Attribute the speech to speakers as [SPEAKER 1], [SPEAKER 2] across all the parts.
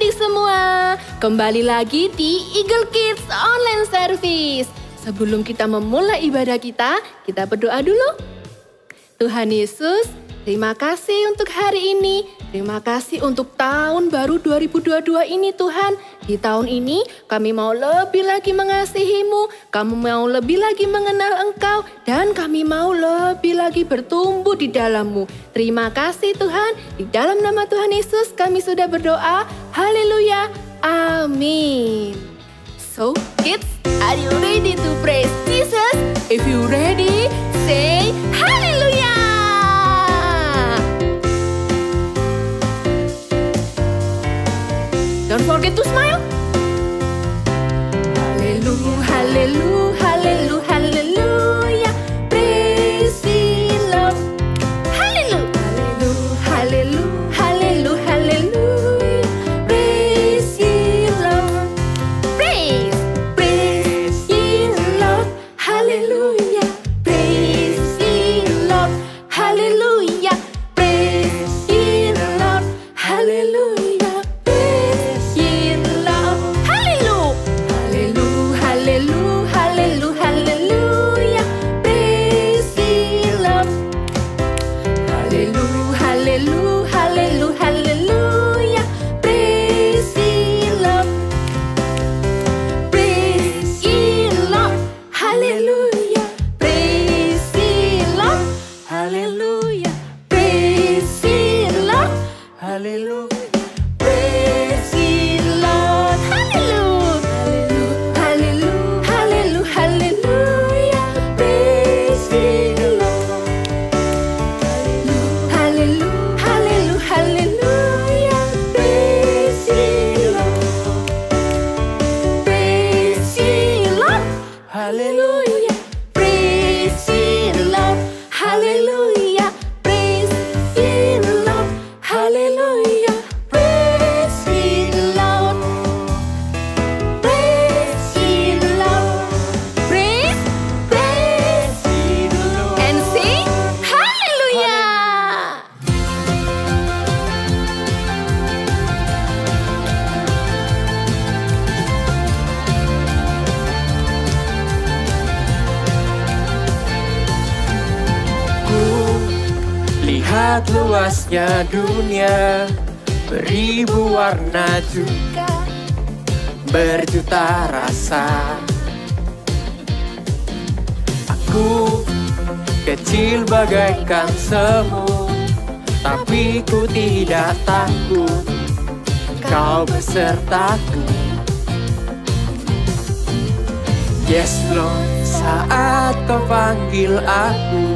[SPEAKER 1] adik-adik semua, kembali lagi di Eagle Kids Online Service. Sebelum kita memulai ibadah kita berdoa dulu. Tuhan Yesus, terima kasih untuk hari ini. Terima kasih untuk tahun baru 2022 ini Tuhan. Di tahun ini kami mau lebih lagi mengasihi-Mu. Kami mau lebih lagi mengenal Engkau. Dan kami mau lebih lagi bertumbuh di dalam-Mu. Terima kasih Tuhan. Di dalam nama Tuhan Yesus kami sudah berdoa. Haleluya. Amin. So kids, are you ready to praise Jesus? If you ready, say hallelujah. Don't forget to smile. Hallelujah, hallelujah, hallelujah, hallelujah. Praise the Lord. Hallelujah, hallelujah, hallelujah, hallelujah. Praise the Lord. Praise, praise the Lord. Hallelujah. Praise the Lord. Hallelujah. Praise the Lord. Hallelujah.
[SPEAKER 2] Lihat luasnya dunia, beribu warna juga, berjuta rasa. Aku kecil bagaikan semut, tapi ku tidak takut, Kau besertaku. Yes Lord, saat Kau panggil aku,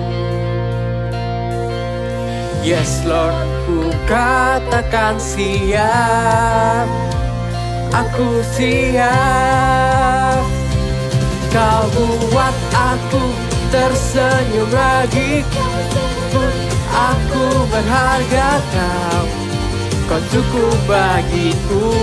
[SPEAKER 2] yes Lord, ku katakan siap. Aku siap. Kau buat aku tersenyum lagi. Aku berharga Kau cukup bagiku.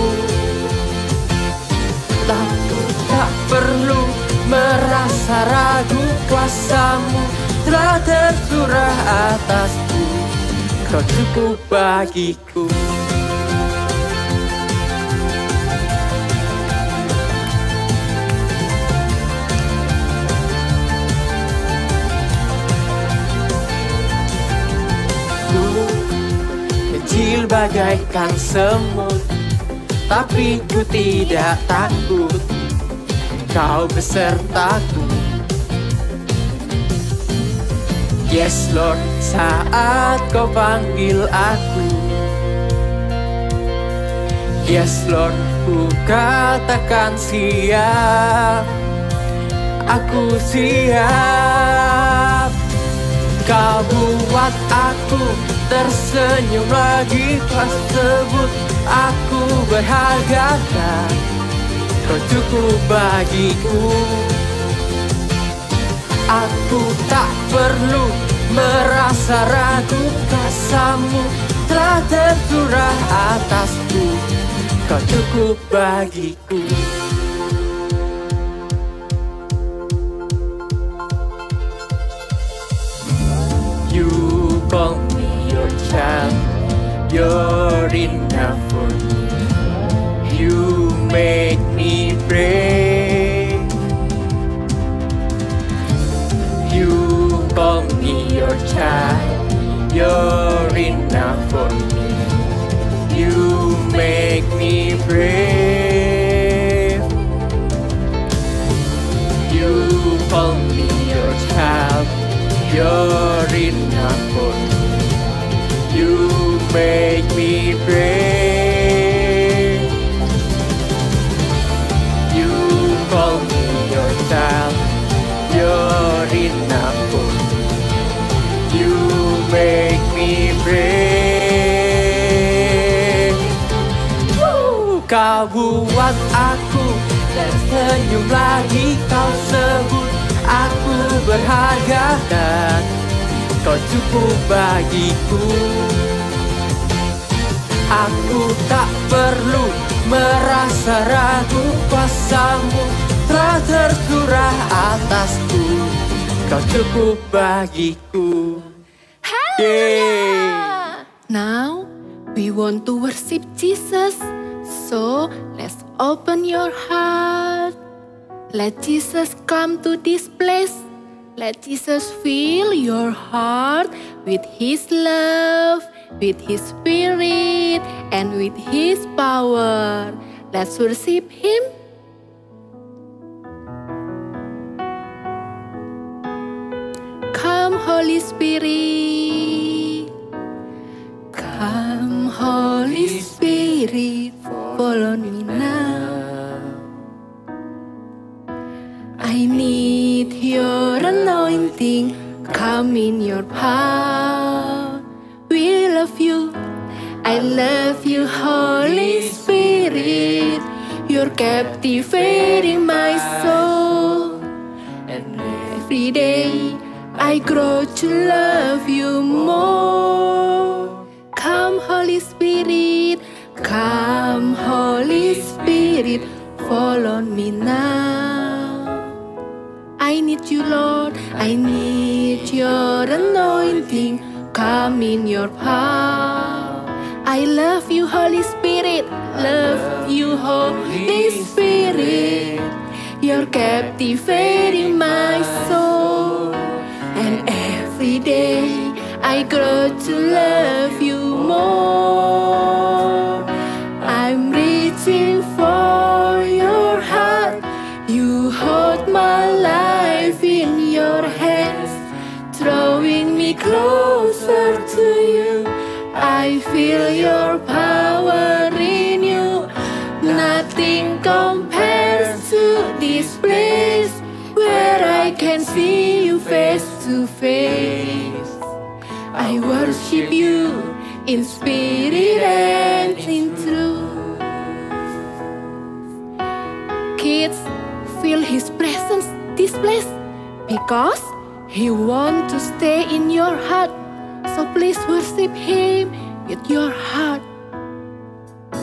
[SPEAKER 2] Aku tak perlu merasa ragu, kuasa-Mu telah tercurah atasku. Kau cukup bagiku. Ku kecil bagaikan semut, tapi ku tidak takut, Kau besertaku. Yes Lord, saat Kau panggil aku, yes Lord, ku katakan siap. Aku siap. Kau buat aku tersenyum lagi. Kau sebut aku berharga, Kau cukup bagiku. Aku tak perlu merasa ragu, kuasa-Mu telah tercurah atasku. Kau cukup bagiku. You call me your child, you're enough for me. make me brave. You call me your child, you're enough for me. You make me brave. You call me your child, you're enough for me. You make me brave. You call me your child, you're enough for me. You make me brave. Kau buat aku tersenyum lagi, kau sebut aku berharga dan kau cukup bagiku. Aku tak perlu merasa ragu, kuasamu telah tercurah atasku, kau cukup bagiku.
[SPEAKER 1] Hallelujah! Now we want to worship Jesus, so let's open your heart. Let Jesus come to this place. Let Jesus fill your heart with His love, with His Spirit, and with His power. Let's worship Him. Come, Holy Spirit. Come, Holy Spirit, follow me now. I need your anointing, come in your power. We love you, I love you, Holy Spirit. You're captivating my soul, and every day I grow to love you more. Come, Holy Spirit, come, Holy Spirit, follow me now. I need you, Lord, I need your anointing, come in your power. I love you, Holy Spirit, love you, Holy Spirit. You're captivating my soul, and every day I grow to love you more. I'm reaching for your heart, you hold my life in your hands, drawing me closer to you. I feel your power in you. Nothing compares to this place where I can see you face to face. I worship you in spirit and in truth. Kids, feel His presence this place, because He wants to stay in your heart. So please worship Him with your heart.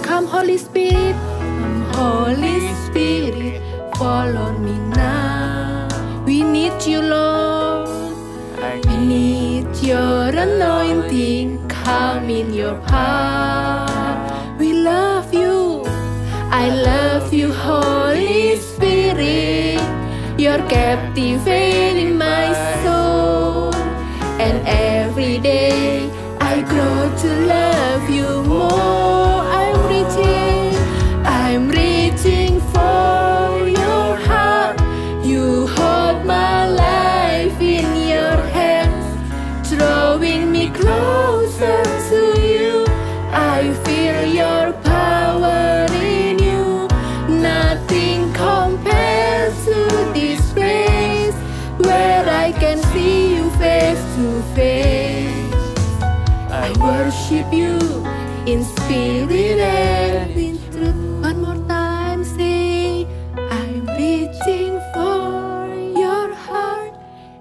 [SPEAKER 1] Come, Holy Spirit, come, Holy Spirit, follow me now. We need you, Lord. We need your anointing, come in your power. We love you, I love you, Holy Spirit. You're captivating my soul, and every day I grow to love you more. I'm reaching for your heart. You hold my life in your hands, drawing me closer to you. I feel your power in you. Nothing compares to this place where I can see you face to face. I worship you in spirit and in truth. One more time, say, I'm reaching for your heart.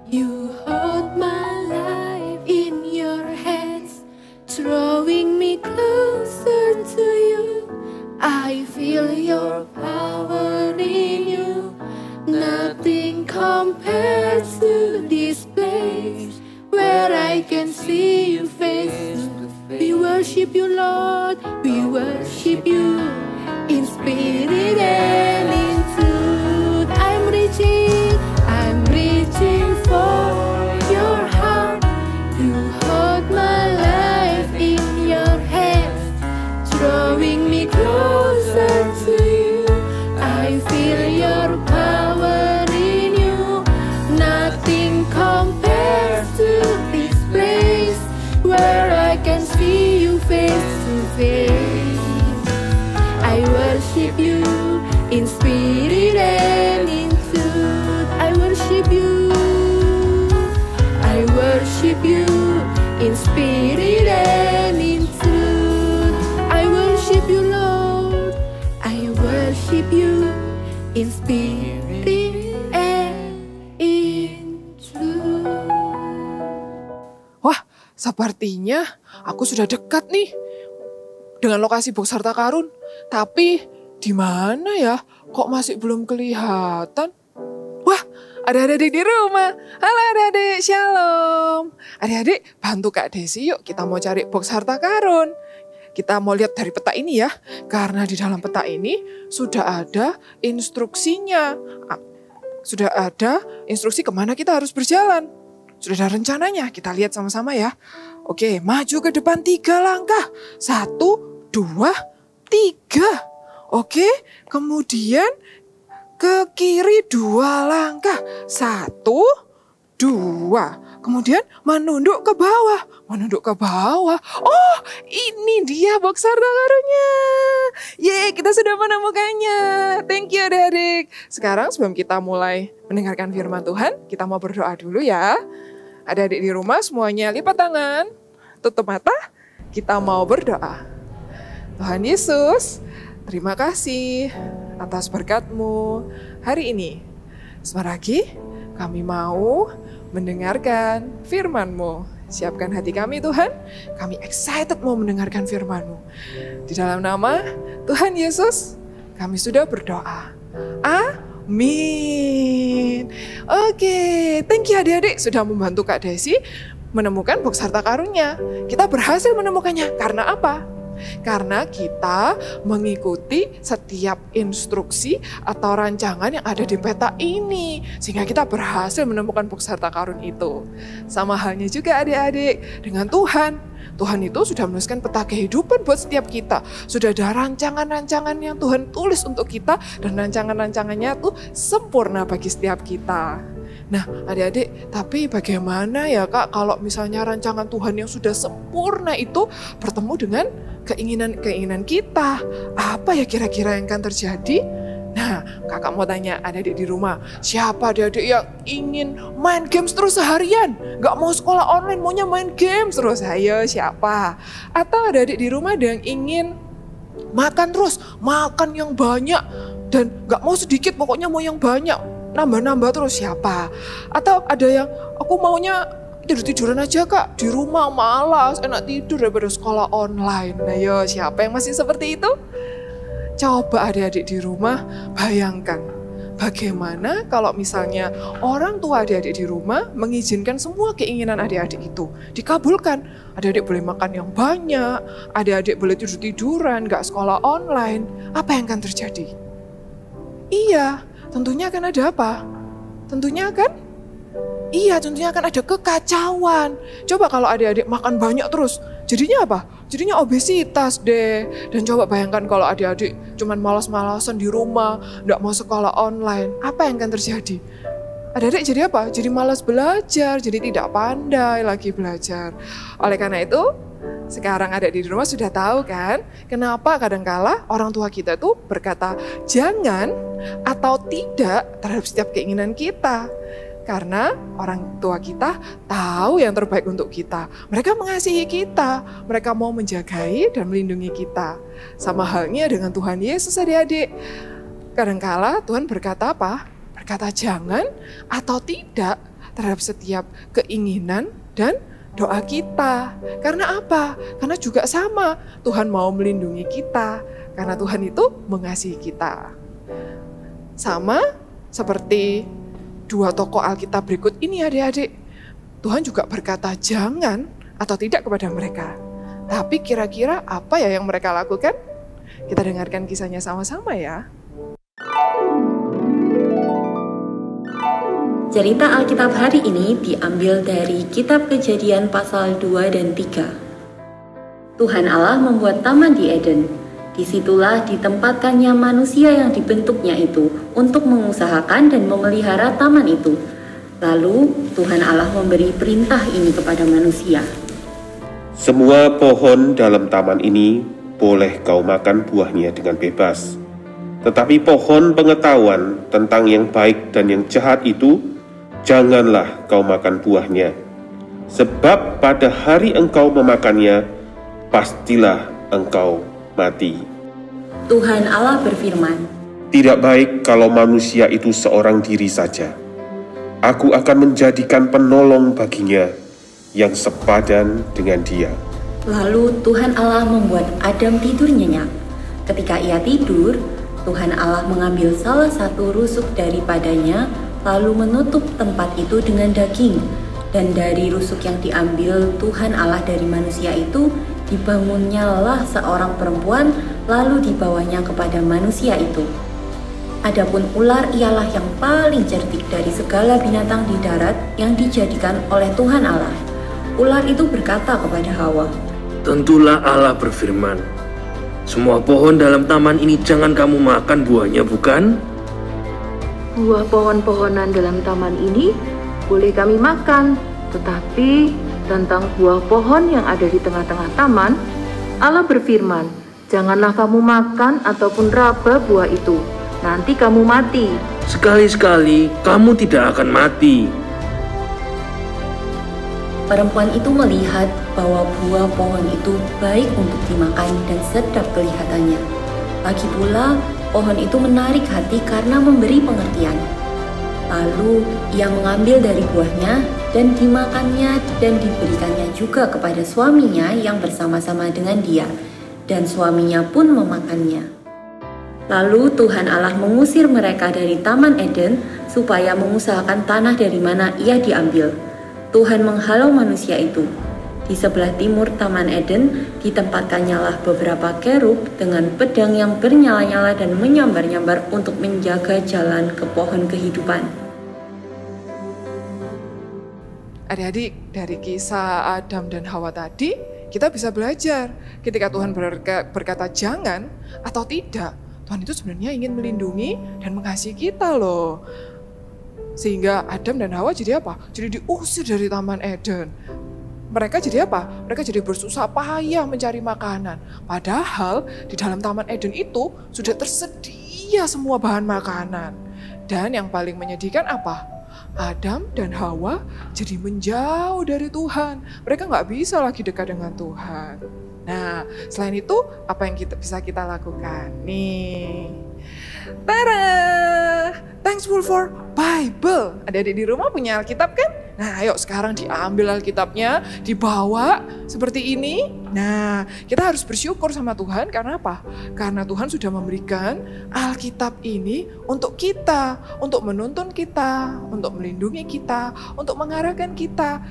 [SPEAKER 1] You hold my life in your hands, drawing me closer to you. I feel your power in you. Nothing compares to this place where I can see you face to face. We worship you, Lord. We worship you in spirit. spirit and in truth. I'm reaching for your heart. You hold my life in your hands, drawing me closer to you. I feel your power in you. Nothing compares to this place where I can see you face to face. I worship you in spirit and in truth. I worship you. I worship you in spirit and in truth. I worship you, Lord. I worship you in spirit and in truth.
[SPEAKER 3] Wah, sepertinya aku sudah dekat nih dengan lokasi box harta karun. Tapi di mana ya? Kok masih belum kelihatan? Wah, ada adik-adik di rumah. Halo adik-adik, shalom. Adik-adik, bantu Kak Desi yuk, kita mau cari box harta karun. Kita mau lihat dari peta ini ya, karena di dalam peta ini sudah ada instruksinya. Sudah ada instruksi kemana kita harus berjalan. Sudah ada rencananya, kita lihat sama-sama ya. Oke, maju ke depan 3 langkah. 1, 2, 3. Oke, kemudian ke kiri 2 langkah. 1, 2. Kemudian menunduk ke bawah. Menunduk ke bawah. Oh, ini dia box harta karunnya. Yeay, kita sudah menemukannya. Thank you adik-adik. Sekarang sebelum kita mulai mendengarkan firman Tuhan, kita mau berdoa dulu ya. Adik-adik di rumah semuanya lipat tangan, tutup mata, kita mau berdoa. Tuhan Yesus, terima kasih atas berkat-Mu hari ini. Sebentar lagi kami mau mendengarkan firman-Mu. Siapkan hati kami Tuhan, kami excited mau mendengarkan firman-Mu. Di dalam nama Tuhan Yesus, kami sudah berdoa. Amin. Oke, thank you adik-adik sudah membantu Kak Desi menemukan box harta karunnya. Kita berhasil menemukannya. Karena apa? Karena kita mengikuti setiap instruksi atau rancangan yang ada di peta ini. Sehingga kita berhasil menemukan box harta karun itu. Sama halnya juga adik-adik dengan Tuhan. Tuhan itu sudah menuliskan peta kehidupan buat setiap kita. Sudah ada rancangan-rancangan yang Tuhan tulis untuk kita. Dan rancangan-rancangannya tuh sempurna bagi setiap kita. Nah adik-adik, tapi bagaimana ya Kak kalau misalnya rancangan Tuhan yang sudah sempurna itu bertemu dengan keinginan-keinginan kita? Apa ya kira-kira yang akan terjadi? Nah, kakak mau tanya adik-adik di rumah, siapa adik-adik yang ingin main games terus seharian? Gak mau sekolah online, maunya main games terus. Ayo, siapa? Atau adik-adik di rumah ada yang ingin makan terus, makan yang banyak, dan gak mau sedikit, pokoknya mau yang banyak, nambah-nambah terus, siapa? Atau ada yang, aku maunya tidur-tiduran aja Kak, di rumah malas, enak tidur daripada sekolah online. Nah yo, siapa yang masih seperti itu? Coba adik-adik di rumah bayangkan, bagaimana kalau misalnya orang tua adik-adik di rumah mengizinkan semua keinginan adik-adik itu dikabulkan. Adik-adik boleh makan yang banyak, adik-adik boleh tidur-tiduran, gak sekolah online. Apa yang akan terjadi? Iya, tentunya akan ada apa? Tentunya akan ada kekacauan. Coba kalau adik-adik makan banyak terus, jadinya apa? Jadinya obesitas deh. Dan coba bayangkan kalau adik-adik cuman malas-malasan di rumah, nggak mau sekolah online. Apa yang akan terjadi? Adik-adik jadi apa? Jadi malas belajar, jadi tidak pandai lagi belajar. Oleh karena itu, sekarang adik di rumah sudah tahu kan, kenapa kadangkala orang tua kita tuh berkata jangan atau tidak terhadap setiap keinginan kita. Karena orang tua kita tahu yang terbaik untuk kita. Mereka mengasihi kita, mereka mau menjagai dan melindungi kita. Sama halnya dengan Tuhan Yesus adik-adik. Kadangkala Tuhan berkata apa? Berkata jangan atau tidak terhadap setiap keinginan dan doa kita. Karena apa? Karena juga sama, Tuhan mau melindungi kita. Karena Tuhan itu mengasihi kita. Sama seperti dua tokoh Alkitab berikut ini adik-adik. Tuhan juga berkata jangan atau tidak kepada mereka. Tapi kira-kira apa ya yang mereka lakukan? Kita dengarkan kisahnya sama-sama ya.
[SPEAKER 4] Cerita Alkitab hari ini diambil dari Kitab Kejadian pasal 2 dan 3. Tuhan Allah membuat taman di Eden. Disitulah ditempatkannya manusia yang dibentuknya itu untuk mengusahakan dan memelihara taman itu. Lalu Tuhan Allah memberi perintah ini kepada manusia.
[SPEAKER 5] Semua pohon dalam taman ini boleh kau makan buahnya dengan bebas. Tetapi pohon pengetahuan tentang yang baik dan yang jahat itu, janganlah kau makan buahnya. Sebab pada hari engkau memakannya, pastilah engkau mati.
[SPEAKER 4] Tuhan Allah berfirman,
[SPEAKER 5] Tidak baik kalau manusia itu seorang diri saja. Aku akan menjadikan penolong baginya yang sepadan dengan dia.
[SPEAKER 4] lalu Tuhan Allah membuat Adam tidur nyenyak. Ketika ia tidur, Tuhan Allah mengambil salah satu rusuk daripadanya, lalu menutup tempat itu dengan daging. Dan dari rusuk yang diambil Tuhan Allah dari manusia itu, dibangunnyalah seorang perempuan, lalu dibawanya kepada manusia itu. Adapun ular ialah yang paling cerdik dari segala binatang di darat yang dijadikan oleh Tuhan Allah. Ular itu berkata kepada Hawa,
[SPEAKER 6] Tentulah Allah berfirman, semua pohon dalam taman ini jangan kamu makan buahnya, bukan?
[SPEAKER 7] Buah pohon-pohonan dalam taman ini boleh kami makan, tetapi tentang buah pohon yang ada di tengah-tengah taman, Allah berfirman, janganlah kamu makan ataupun raba buah itu, nanti kamu mati.
[SPEAKER 6] Sekali-sekali kamu tidak akan mati.
[SPEAKER 4] Perempuan itu melihat bahwa buah pohon itu baik untuk dimakan dan sedap kelihatannya. Lagi pula, pohon itu menarik hati karena memberi pengertian. Lalu ia mengambil dari buahnya dan dimakannya dan diberikannya juga kepada suaminya yang bersama-sama dengan dia, dan suaminya pun memakannya. Lalu Tuhan Allah mengusir mereka dari Taman Eden supaya mengusahakan tanah dari mana ia diambil. Tuhan menghalau manusia itu. Di sebelah timur Taman Eden ditempatkannya beberapa kerub dengan pedang yang bernyala-nyala dan menyambar-nyambar untuk menjaga jalan ke pohon kehidupan.
[SPEAKER 3] Adik-adik, dari kisah Adam dan Hawa tadi, kita bisa belajar ketika Tuhan berkata jangan atau tidak, Tuhan itu sebenarnya ingin melindungi dan mengasihi kita loh. Sehingga Adam dan Hawa jadi apa? Jadi diusir dari Taman Eden. Mereka jadi apa? Mereka jadi bersusah payah mencari makanan. Padahal di dalam Taman Eden itu sudah tersedia semua bahan makanan. Dan yang paling menyedihkan apa? Adam dan Hawa jadi menjauh dari Tuhan. Mereka nggak bisa lagi dekat dengan Tuhan. Nah, selain itu apa yang bisa kita lakukan? Nih, tada! Thankful for Bible. Adik-adik di rumah punya Alkitab kan? Nah, ayo sekarang diambil Alkitabnya, dibawa seperti ini. Nah, kita harus bersyukur sama Tuhan karena apa? Karena Tuhan sudah memberikan Alkitab ini untuk kita, untuk menuntun kita, untuk melindungi kita, untuk mengarahkan kita.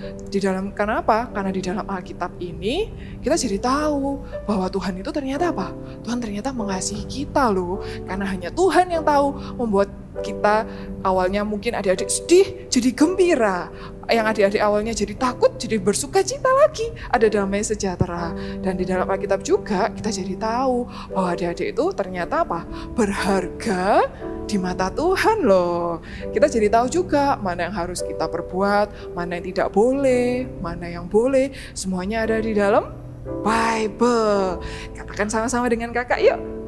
[SPEAKER 3] Karena apa? Karena di dalam Alkitab ini kita jadi tahu bahwa Tuhan itu ternyata apa? Tuhan ternyata mengasihi kita loh. Karena hanya Tuhan yang tahu membuat kita awalnya mungkin adik-adik sedih jadi gembira, yang adik-adik awalnya jadi takut jadi bersuka cita lagi, ada damai sejahtera. Dan di dalam Alkitab juga kita jadi tahu bahwa adik-adik itu ternyata apa? Berharga di mata Tuhan loh. Kita jadi tahu juga mana yang harus kita perbuat, mana yang tidak boleh, mana yang boleh, semuanya ada di dalam Bible. Katakan sama-sama dengan kakak yuk.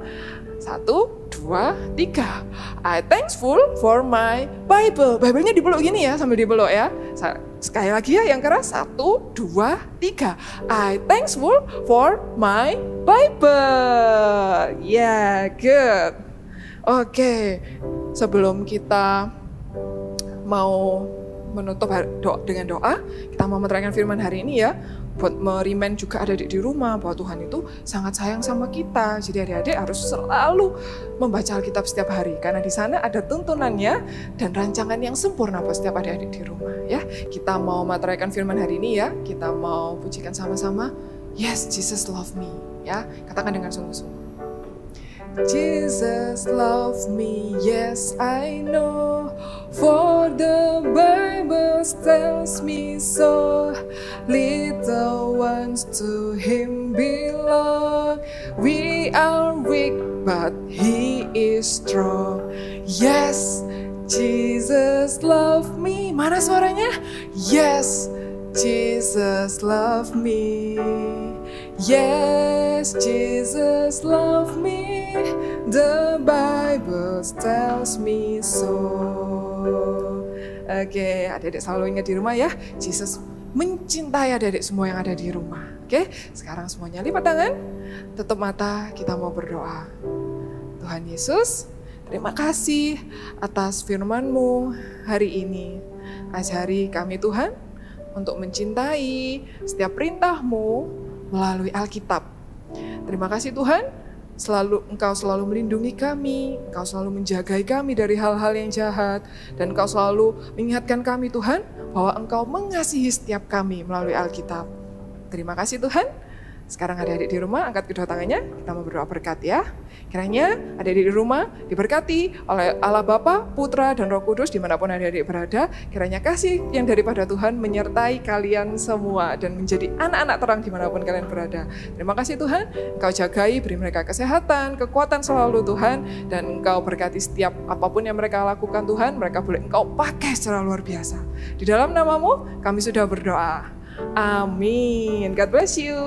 [SPEAKER 3] 1, 2, 3. I thankful for my Bible. Bible-nya dipeluk gini ya, sambil dipeluk ya. Sekali lagi ya yang keras. 1, 2, 3. I thankful for my Bible. Yeah, good. Oke, sebelum kita mau menutup dengan doa, kita mau menerangkan firman hari ini ya. Buat merimain juga adik-adik di rumah bahwa Tuhan itu sangat sayang sama kita. Jadi adik-adik harus selalu membaca Alkitab setiap hari. Karena di sana ada tuntunannya dan rancangan yang sempurna buat setiap adik-adik di rumah. Ya, kita mau meteraikan firman hari ini ya. Kita mau pujikan sama-sama. Yes, Jesus love me. Ya, katakan dengan sungguh-sungguh. Jesus loves me, yes I know, for the Bible tells me so. Little ones to Him belong. We are weak, but He is strong. Yes, Jesus love me. Mana suaranya? Yes, Jesus love me. Yes, Jesus love me. The Bible tells me so. Oke, adik-adik selalu ingat di rumah ya, Jesus mencintai adik-adik semua yang ada di rumah. Oke, sekarang semuanya lipat tangan, tutup mata, kita mau berdoa. Tuhan Yesus, terima kasih atas firman-Mu hari ini. Ajari kami Tuhan untuk mencintai setiap perintah-Mu melalui Alkitab. Terima kasih Tuhan, Engkau selalu melindungi kami, Engkau selalu menjagai kami dari hal-hal yang jahat, dan Engkau selalu mengingatkan kami Tuhan, bahwa Engkau mengasihi setiap kami melalui Alkitab. Terima kasih Tuhan. Sekarang adik-adik di rumah angkat kedua tangannya, kita mau berdoa berkat ya. Kiranya adik-adik di rumah diberkati oleh Allah Bapa, Putra, dan Roh Kudus dimanapun adik-adik berada. Kiranya kasih yang daripada Tuhan menyertai kalian semua dan menjadi anak-anak terang dimanapun kalian berada. Terima kasih Tuhan, Engkau jagai, beri mereka kesehatan, kekuatan selalu Tuhan, dan Engkau berkati setiap apapun yang mereka lakukan Tuhan, mereka boleh Engkau pakai secara luar biasa. Di dalam nama-Mu kami sudah berdoa. Amin. God bless you.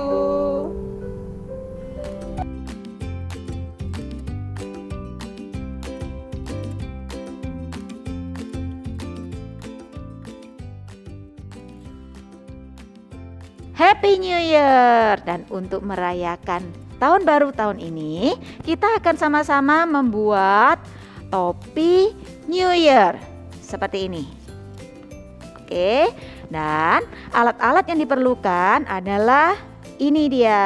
[SPEAKER 8] Happy New Year! Dan untuk merayakan tahun baru tahun ini, kita akan sama-sama membuat topi New Year seperti ini. Oke, dan alat-alat yang diperlukan adalah ini dia.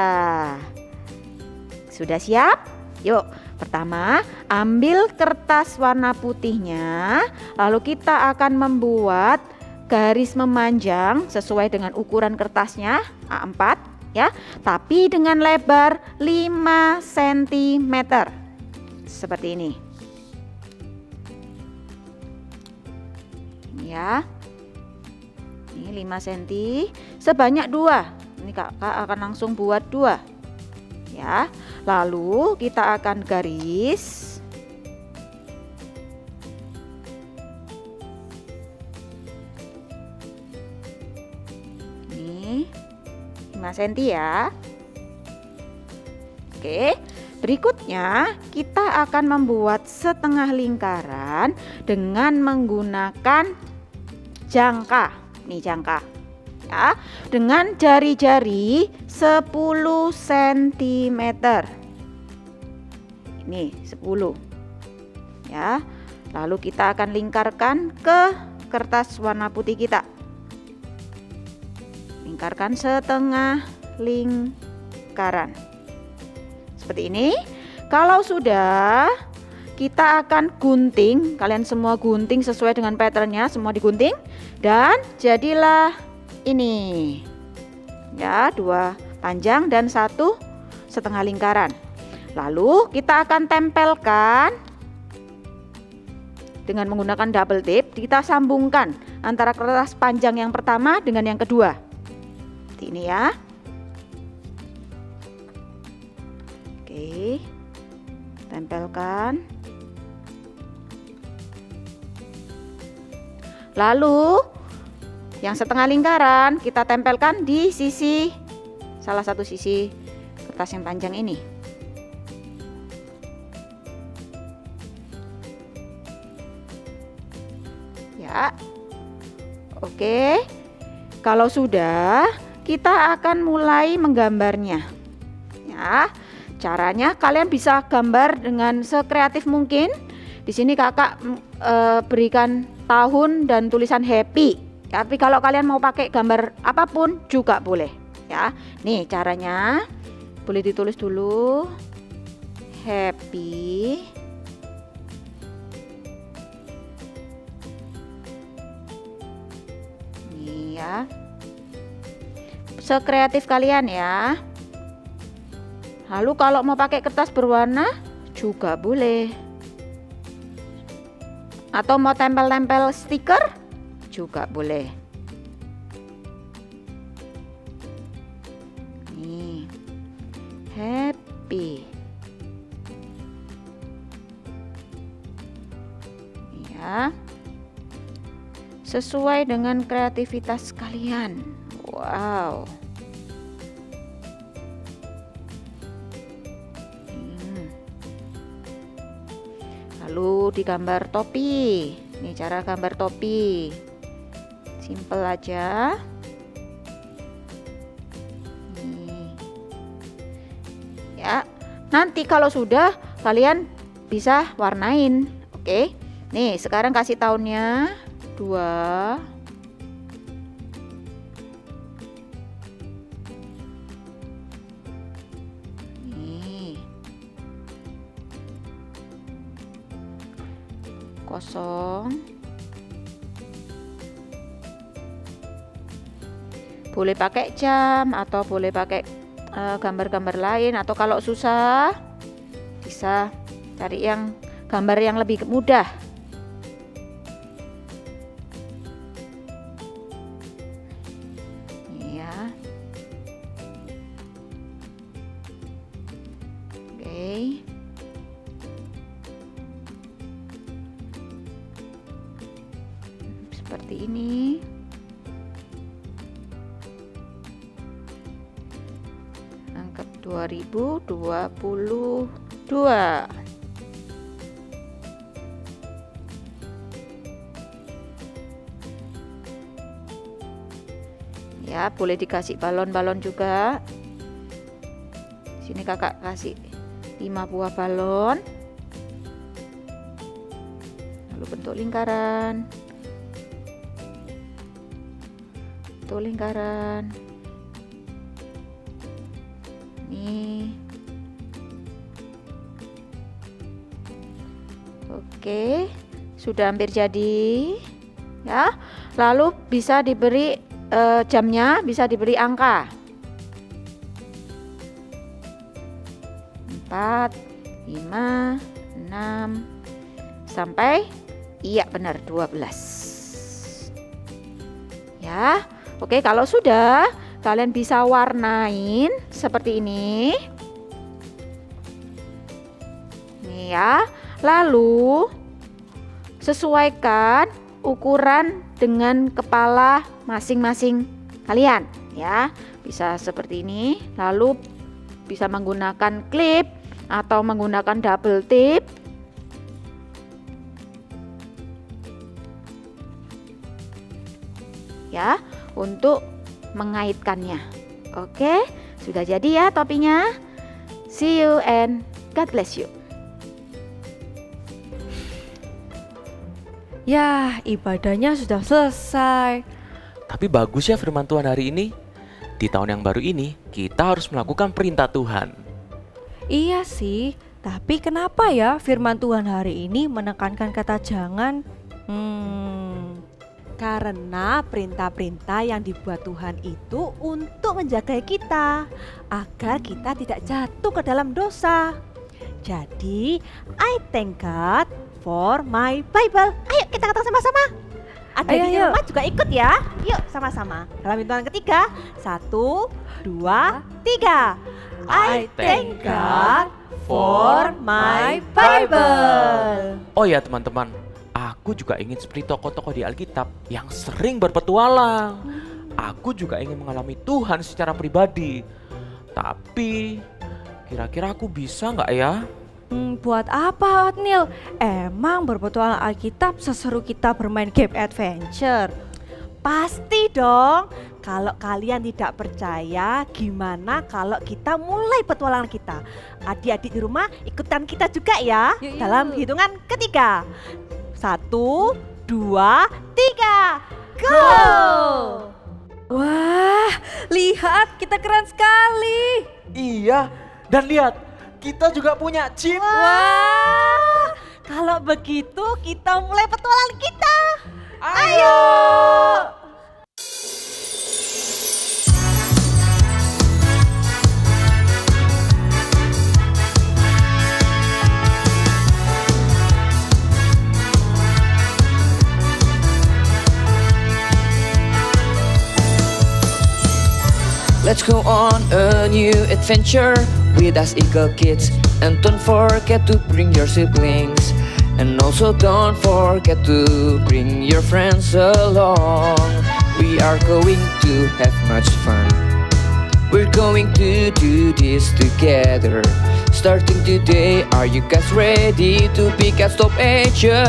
[SPEAKER 8] Sudah siap? Yuk, pertama ambil kertas warna putihnya, lalu kita akan membuat garis memanjang sesuai dengan ukuran kertasnya A4 ya, tapi dengan lebar 5 cm seperti ini. Ya. Ini 5 cm sebanyak 2. Ini kakak akan langsung buat 2 ya. Lalu kita akan garis ini 5 cm ya. Oke, berikutnya kita akan membuat setengah lingkaran dengan menggunakan jangka. Nih jangka ya, dengan jari-jari 10 cm. Ini 10 ya. Lalu kita akan lingkarkan ke kertas warna putih kita. Lingkarkan setengah lingkaran seperti ini. Kalau sudah, kita akan gunting. Kalian semua gunting sesuai dengan patternnya, semua digunting. Dan jadilah ini ya, 2 panjang dan 1 setengah lingkaran. Lalu kita akan tempelkan dengan menggunakan double tape. Kita sambungkan antara kertas panjang yang pertama dengan yang kedua seperti ini ya. Oke, tempelkan. Lalu yang setengah lingkaran kita tempelkan di sisi, salah satu sisi kertas yang panjang ini. Ya. Oke. Kalau sudah, kita akan mulai menggambarnya. Ya. Caranya kalian bisa gambar dengan sekreatif mungkin. Di sini kakak berikan tahun dan tulisan happy. Tapi kalau kalian mau pakai gambar apapun juga boleh ya. Nih caranya, boleh ditulis dulu happy. Nih ya. Sekreatif kalian ya. Lalu kalau mau pakai kertas berwarna Juga boleh. Atau mau tempel-tempel stiker? Juga boleh. Nih. Happy. Ya. Sesuai dengan kreativitas kalian. Wow. Lalu digambar topi. Ini cara gambar topi. Simple aja. Nih. Ya, nanti kalau sudah kalian bisa warnain. Oke. Nih, sekarang kasih tahunnya 2. Nih. 0. Boleh pakai jam atau boleh pakai gambar-gambar lain, atau kalau susah bisa cari yang gambar yang lebih mudah. Ya. Oke. Seperti ini. Anggap 2022. Ya, boleh dikasih balon-balon juga. Sini kakak kasih 5 buah balon. Lalu bentuk lingkaran. Bentuk lingkaran. Nih. Oke, sudah hampir jadi. Ya, lalu bisa diberi jamnya, bisa diberi angka 4, 5, 6 sampai iya benar 12. Ya, oke, kalau sudah kalian bisa warnain seperti ini. Nih ya, lalu sesuaikan ukuran dengan kepala masing-masing kalian ya. Bisa seperti ini, lalu bisa menggunakan klip atau menggunakan double tip. Ya, untuk mengaitkannya. Oke, sudah jadi ya topinya. See you and God bless you.
[SPEAKER 9] Ya, ibadahnya sudah selesai.
[SPEAKER 10] Tapi bagus ya firman Tuhan hari ini. Di tahun yang baru ini, kita harus melakukan perintah Tuhan.
[SPEAKER 9] Iya sih, tapi kenapa ya firman Tuhan hari ini menekankan kata jangan?
[SPEAKER 11] Karena perintah-perintah yang dibuat Tuhan itu untuk menjaga kita, agar kita tidak jatuh ke dalam dosa. Jadi, I thank God for my Bible. Ayo kita katakan sama-sama. Ada di rumah juga ikut ya. Yuk sama-sama. Dalam hitungan ketiga, 1, 2, 3. I thank God for my Bible.
[SPEAKER 10] Oh ya teman-teman, aku juga ingin seperti tokoh-tokoh di Alkitab yang sering berpetualang. Aku juga ingin mengalami Tuhan secara pribadi. Tapi kira-kira aku bisa nggak ya?
[SPEAKER 9] Buat apa Otnil? Emang berpetualang Alkitab seseru kita bermain game adventure?
[SPEAKER 11] Pasti dong. Kalau kalian tidak percaya, gimana kalau kita mulai petualangan kita? Adik-adik di rumah ikutan kita juga ya.
[SPEAKER 9] Yuk.
[SPEAKER 11] Dalam hitungan ketiga. 1, 2, 3. Go!
[SPEAKER 9] Wah, lihat kita keren sekali.
[SPEAKER 10] Iya, dan lihat kita juga punya chip.
[SPEAKER 11] Wah, kalau begitu kita mulai petualangan kita.
[SPEAKER 10] Ayo!
[SPEAKER 2] Let's go on a new adventure with us Eagle Kids. And don't forget to bring your siblings. And also don't forget to bring your friends along. We are going to have much fun. We're going to do this together. Starting today, are you guys ready to be Cat Stop Agent?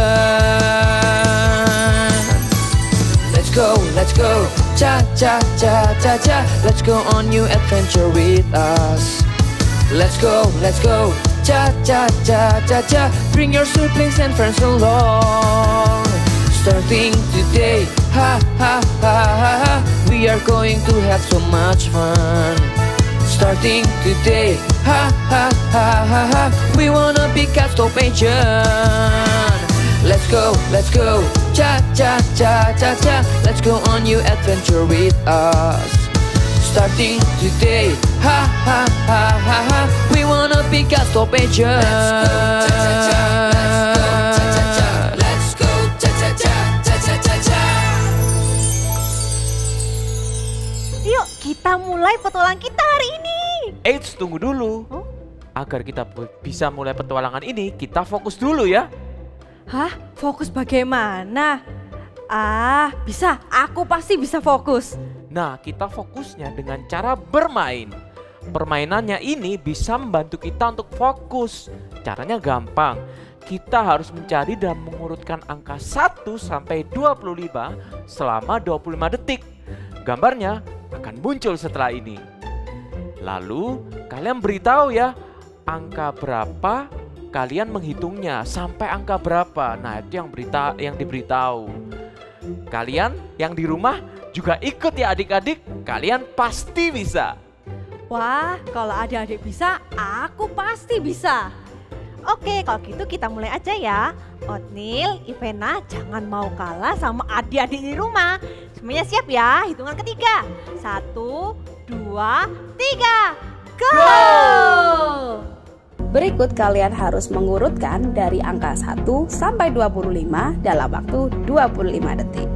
[SPEAKER 2] Let's go, cha cha cha cha cha. Let's go on new adventure with us. Let's go, cha cha cha cha cha. Bring your siblings and friends along. Starting today, ha ha ha ha ha. We are going to have so much fun. Starting today, ha ha ha ha ha. We wanna be Cat Stop Agent. Let's go, cha cha cha cha cha. Let's go on new adventure with us. Starting today, ha ha ha ha ha. We wanna be Cat Stop Agent. Let's go, cha cha cha cha cha cha cha.
[SPEAKER 11] Yuk kita mulai petualangan kita hari ini.
[SPEAKER 10] Eits, tunggu dulu. Agar kita bisa mulai petualangan ini, kita fokus dulu ya.
[SPEAKER 9] Hah? Fokus bagaimana? Bisa. Aku pasti bisa fokus.
[SPEAKER 10] Nah, kita fokusnya dengan cara bermain. Permainannya ini bisa membantu kita untuk fokus. Caranya gampang. Kita harus mencari dan mengurutkan angka 1 sampai 25 selama 25 detik. Gambarnya akan muncul setelah ini. Lalu, kalian beritahu ya, angka berapa kalian menghitungnya, sampai angka berapa. Nah, itu yang diberitahu. Kalian yang di rumah juga ikut ya adik-adik, kalian pasti bisa.
[SPEAKER 9] Wah, kalau adik-adik bisa, aku pasti bisa.
[SPEAKER 11] Oke, kalau gitu kita mulai aja ya. Otnil, Ivena jangan mau kalah sama adik-adik di rumah. Semuanya siap ya, hitungan ketiga. 1, 2, 3, go!
[SPEAKER 12] Berikut kalian harus mengurutkan dari angka 1 sampai 25 dalam waktu 25 detik.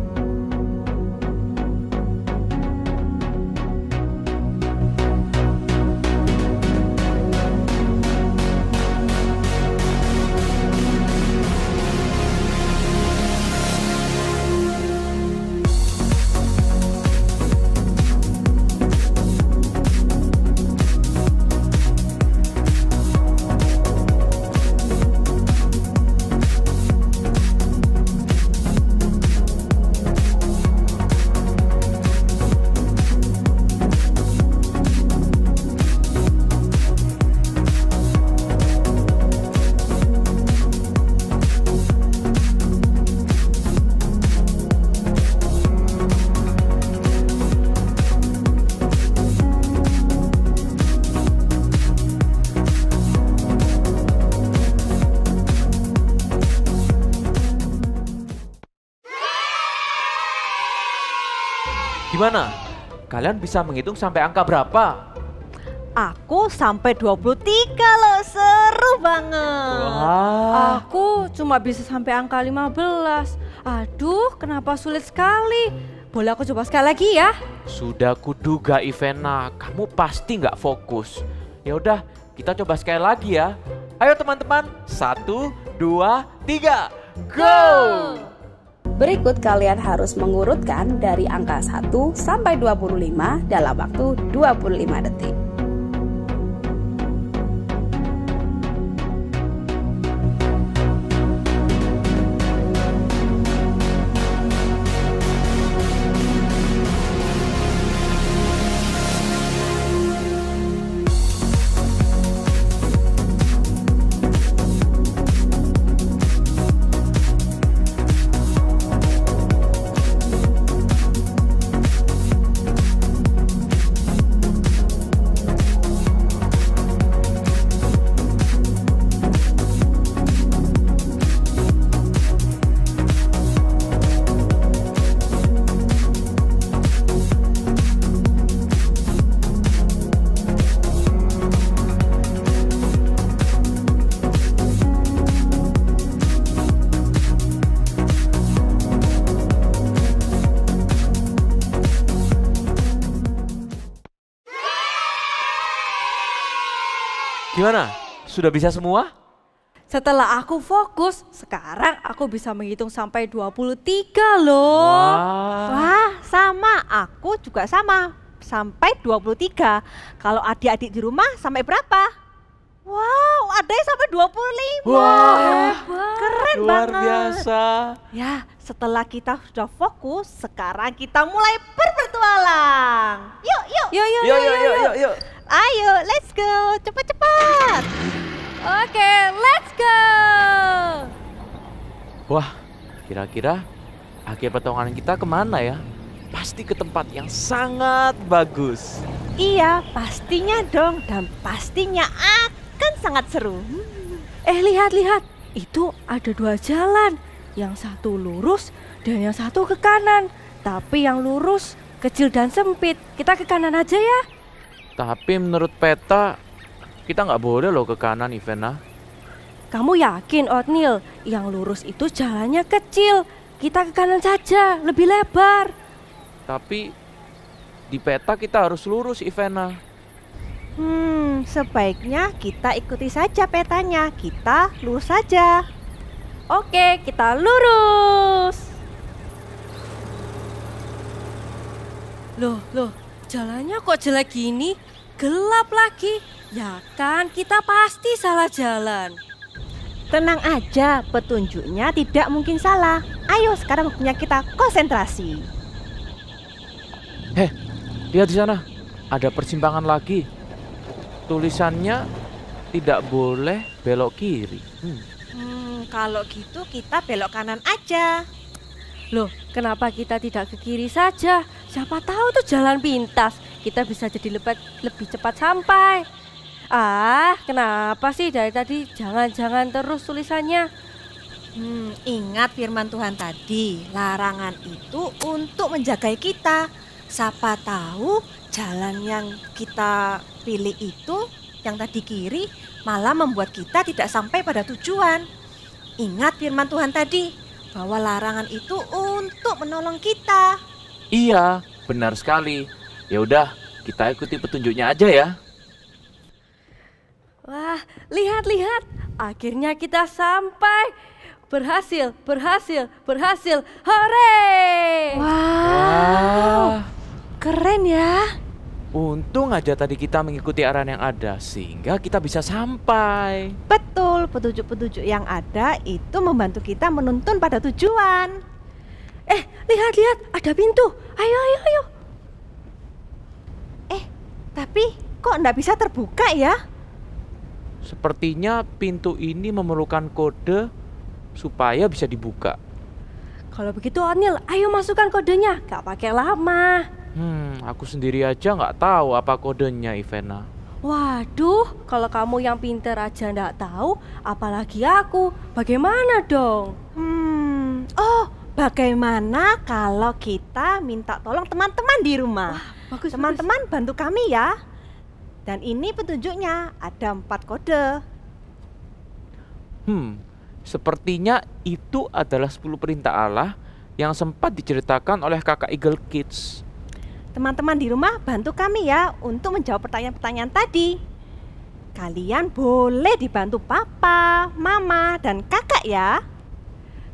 [SPEAKER 10] Gimana? Kalian bisa menghitung sampai angka berapa?
[SPEAKER 11] Aku sampai 23 loh, seru banget.
[SPEAKER 10] Wah.
[SPEAKER 9] Aku cuma bisa sampai angka 15. Aduh, kenapa sulit sekali? Boleh aku coba sekali lagi ya?
[SPEAKER 10] Sudah kuduga Ivena, kamu pasti nggak fokus. Ya udah, kita coba sekali lagi ya. Ayo teman-teman, 1, 2, 3, go!
[SPEAKER 12] Berikut kalian harus mengurutkan dari angka 1 sampai 25 dalam waktu 25 detik.
[SPEAKER 10] Gimana? Sudah bisa semua?
[SPEAKER 9] Setelah aku fokus, sekarang aku bisa menghitung sampai 23 loh.
[SPEAKER 11] Wah, sama. Aku juga sama. Sampai 23. Kalau adik-adik di rumah sampai berapa? Wow, ada yang sampai 25.
[SPEAKER 10] Wah,
[SPEAKER 11] keren
[SPEAKER 10] luar
[SPEAKER 11] banget.
[SPEAKER 10] biasa.
[SPEAKER 11] Ya, setelah kita sudah fokus, sekarang kita mulai berpetualang. Yuk.
[SPEAKER 10] Yuk.
[SPEAKER 11] Ayo, let's go. Cepat-cepat.
[SPEAKER 9] Oke, let's go.
[SPEAKER 10] Wah, kira-kira akhir petualangan kita kemana ya? Pasti ke tempat yang sangat bagus.
[SPEAKER 11] Iya, pastinya dong. Dan pastinya akan sangat seru.
[SPEAKER 9] Lihat. Itu ada 2 jalan. Yang satu lurus dan yang satu ke kanan. Tapi yang lurus kecil dan sempit. Kita ke kanan aja ya.
[SPEAKER 10] Tapi menurut peta, kita nggak boleh loh ke kanan, Ivana.
[SPEAKER 9] Kamu yakin, Oatmeal? Yang lurus itu jalannya kecil. Kita ke kanan saja, lebih lebar.
[SPEAKER 10] Tapi di peta kita harus lurus, Ivana.
[SPEAKER 11] Sebaiknya kita ikuti saja petanya. Kita lurus saja.
[SPEAKER 9] Oke, kita lurus. Loh, jalannya kok jelek gini? Gelap lagi. Ya kan, kita pasti salah jalan.
[SPEAKER 11] Tenang aja, petunjuknya tidak mungkin salah. Ayo, sekarang waktunya kita konsentrasi.
[SPEAKER 10] Lihat di sana, ada persimpangan lagi. Tulisannya tidak boleh belok kiri.
[SPEAKER 11] Kalau gitu kita belok kanan aja.
[SPEAKER 9] Loh, kenapa kita tidak ke kiri saja? Siapa tahu tuh jalan pintas. Kita bisa jadi lebih cepat sampai. Kenapa sih dari tadi jangan terus tulisannya?
[SPEAKER 11] Ingat firman Tuhan tadi, larangan itu untuk menjaga kita. Siapa tahu jalan yang kita pilih itu, yang tadi kiri, malah membuat kita tidak sampai pada tujuan. Ingat firman Tuhan tadi, bahwa larangan itu untuk menolong kita.
[SPEAKER 10] Iya, benar sekali. Ya udah, kita ikuti petunjuknya aja ya.
[SPEAKER 9] Wah, lihat. Akhirnya kita sampai. Berhasil. Hore!
[SPEAKER 11] Wow. Keren ya.
[SPEAKER 10] Untung aja tadi kita mengikuti arahan yang ada, sehingga kita bisa sampai.
[SPEAKER 11] Betul, petunjuk-petunjuk yang ada itu membantu kita menuntun pada tujuan.
[SPEAKER 9] Lihat, ada pintu. Ayo.
[SPEAKER 11] Tapi kok enggak bisa terbuka ya?
[SPEAKER 10] Sepertinya pintu ini memerlukan kode supaya bisa dibuka.
[SPEAKER 9] Kalau begitu, Oatmeal, ayo masukkan kodenya. Gak pakai lama.
[SPEAKER 10] Aku sendiri aja nggak tahu apa kodenya, Ivana.
[SPEAKER 9] Waduh, kalau kamu yang pinter aja nggak tahu, apalagi aku. Bagaimana dong?
[SPEAKER 11] Bagaimana kalau kita minta tolong teman-teman di rumah?
[SPEAKER 9] Bagus.
[SPEAKER 11] Teman-teman bantu kami ya. Dan ini petunjuknya, ada 4 kode.
[SPEAKER 10] Sepertinya itu adalah 10 perintah Allah yang sempat diceritakan oleh kakak Eagle Kids.
[SPEAKER 11] Teman-teman di rumah bantu kami ya untuk menjawab pertanyaan-pertanyaan tadi. Kalian boleh dibantu papa, mama, dan kakak ya.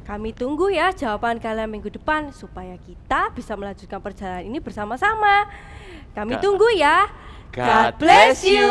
[SPEAKER 9] Kami tunggu ya jawaban kalian minggu depan supaya kita bisa melanjutkan perjalanan ini bersama-sama. Kami tunggu ya.
[SPEAKER 10] God bless you.